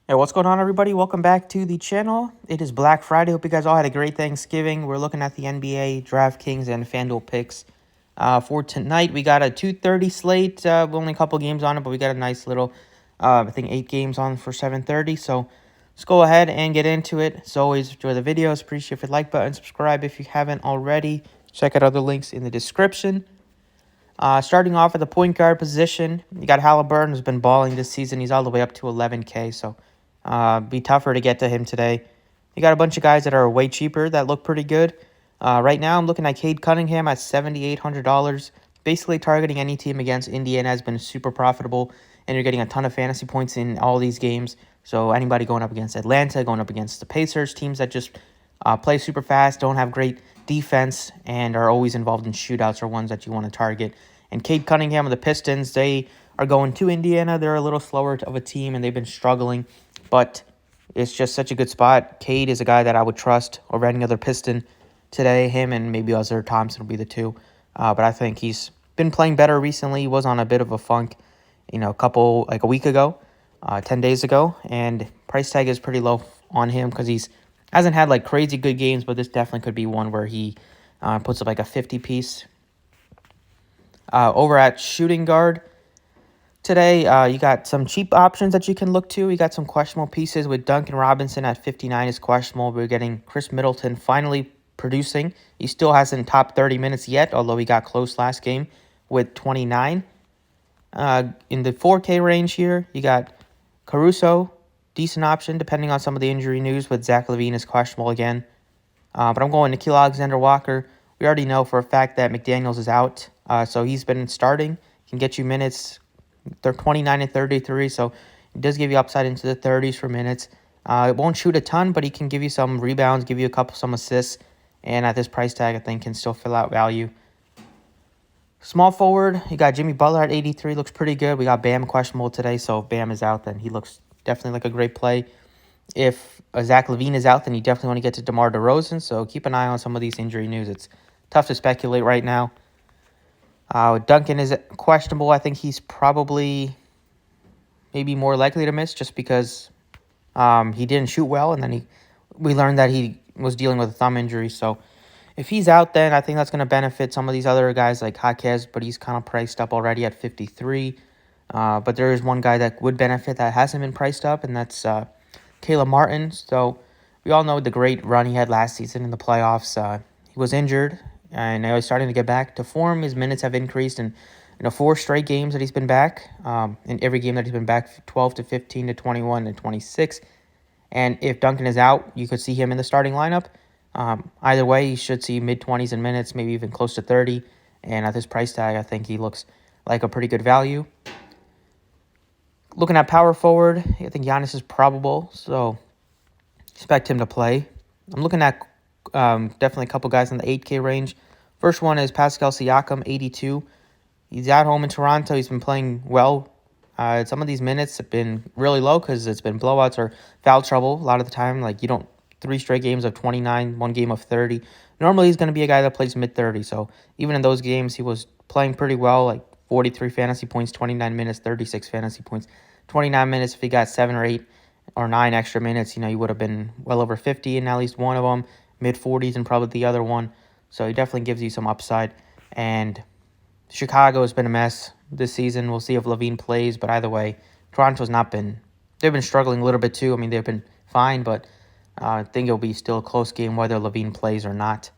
Hey, what's going on, everybody? Welcome back to the channel. It is Black Friday. Hope you guys all had a great Thanksgiving. We're looking at the NBA, Draftkings, and Fanduel picks. For tonight, we got a 2:30 slate. Only a couple games on it, but we got a nice little, I think 8 games on for 7:30. So let's go ahead and get into it. As always, enjoy the videos. Appreciate the like button. Subscribe if you haven't already. Check out other links in the description. Starting off at the point guard position, you got Halliburton, who's been balling this season. He's all the way up to 11K, so be tougher to get to him today. You got a bunch of guys that are way cheaper that look pretty good. Right now, I'm looking at Cade Cunningham at $7,800. Basically, targeting any team against Indiana has been super profitable, and you're getting a ton of fantasy points in all these games. So anybody going up against Atlanta, going up against the Pacers, teams that just play super fast, don't have great defense, and are always involved in shootouts are ones that you want to target. And Cade Cunningham of the Pistons, they are going to Indiana. They're a little slower of a team, and they've been struggling, but it's just such a good spot. Cade is a guy that I would trust over any other Piston today. Him and maybe Uzzer Thompson will be the two. But I think he's been playing better recently. He was on a bit of a funk, a week ago, 10 days ago, and price tag is pretty low on him because he's hasn't had like crazy good games, but this definitely could be one where he puts up like a 50 piece. Over at shooting guard today, you got some cheap options that you can look to. You got some questionable pieces with Duncan Robinson at 59 is questionable. We're getting Chris Middleton finally producing. He still hasn't topped 30 minutes yet, although he got close last game with 29. In the 4K range here, you got Caruso, decent option depending on some of the injury news with Zach LaVine is questionable again. But I'm going Nikhil Alexander-Walker. We already know for a fact that McDaniels is out, so he's been starting. Can get you minutes. They're 29 and 33, so it does give you upside into the 30s for minutes. It won't shoot a ton, but he can give you some rebounds, give you some assists, and at this price tag, I think can still fill out value. Small forward, you got Jimmy Butler at 83, looks pretty good. We got Bam questionable today, so if Bam is out, then he looks definitely like a great play. If Zach LaVine is out, then you definitely want to get to DeMar DeRozan, so keep an eye on some of these injury news. It's tough to speculate right now. Duncan is questionable. I think he's probably maybe more likely to miss just because he didn't shoot well, and then we learned that he was dealing with a thumb injury. So if he's out, then I think that's going to benefit some of these other guys like Jaquez, but he's kind of priced up already at 53. But there is one guy that would benefit that hasn't been priced up, and that's Caleb Martin. So we all know the great run he had last season in the playoffs. He was injured, and now he's starting to get back to form. His minutes have increased, and 4 straight games that he's been back. In every game that he's been back, 12 to 15 to 21 to 26. And if Duncan is out, you could see him in the starting lineup. Either way, you should see mid-20s in minutes, maybe even close to 30. And at this price tag, I think he looks like a pretty good value. Looking at power forward, I think Giannis is probable, so expect him to play. I'm looking at definitely a couple guys in the 8K range. First one is Pascal Siakam, 82. He's at home in Toronto. He's been playing well. Some of these minutes have been really low because it's been blowouts or foul trouble a lot of the time. Like, you don't 3 straight games of 29, 1 game of 30. Normally, he's going to be a guy that plays mid-30. So even in those games, he was playing pretty well, like 43 fantasy points, 29 minutes, 36 fantasy points. 29 minutes, if he got 7 or 8 or 9 extra minutes, you would have been well over 50 in at least one of them, mid-40s and probably the other one. So he definitely gives you some upside. And Chicago has been a mess this season. We'll see if LaVine plays, but either way, Toronto's not been... They've been struggling a little bit too. I mean, they've been fine, but I think it'll be still a close game whether LaVine plays or not.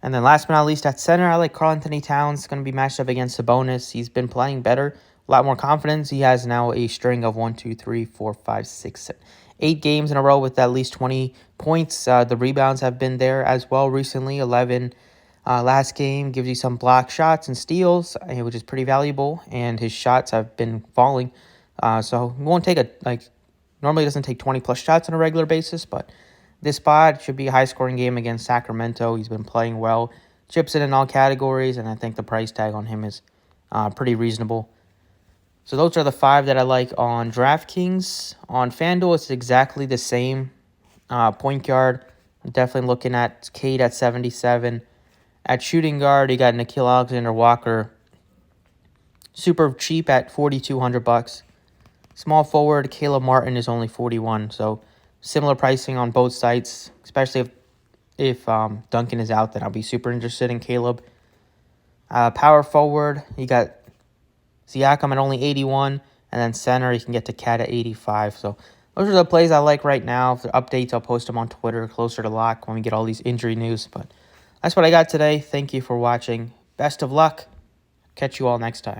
And then last but not least, at center, I like Karl-Anthony Towns. Going to be matched up against Sabonis. He's been playing better, a lot more confidence. He has now a string of 1, 2, 3, 4, 5, 6, 7, 8 games in a row with at least 20 points. The rebounds have been there as well recently, 11 last game. Gives you some block shots and steals, which is pretty valuable, and his shots have been falling. So he won't take normally doesn't take 20-plus shots on a regular basis, but this spot should be a high-scoring game against Sacramento. He's been playing well, chips in all categories, and I think the price tag on him is pretty reasonable. So those are the 5 that I like on DraftKings. On FanDuel, it's exactly the same. Point guard, I'm definitely looking at Cade at 77. At shooting guard, you got Nikhil Alexander-Walker, super cheap at $4,200. Small forward, Caleb Martin is only 41, so similar pricing on both sites, especially if Duncan is out, then I'll be super interested in Caleb. Power forward, you got Siakam at only 81, and then center, you can get to Cat at 85. So those are the plays I like right now. If there are updates, I'll post them on Twitter closer to lock when we get all these injury news. But that's what I got today. Thank you for watching. Best of luck. Catch you all next time.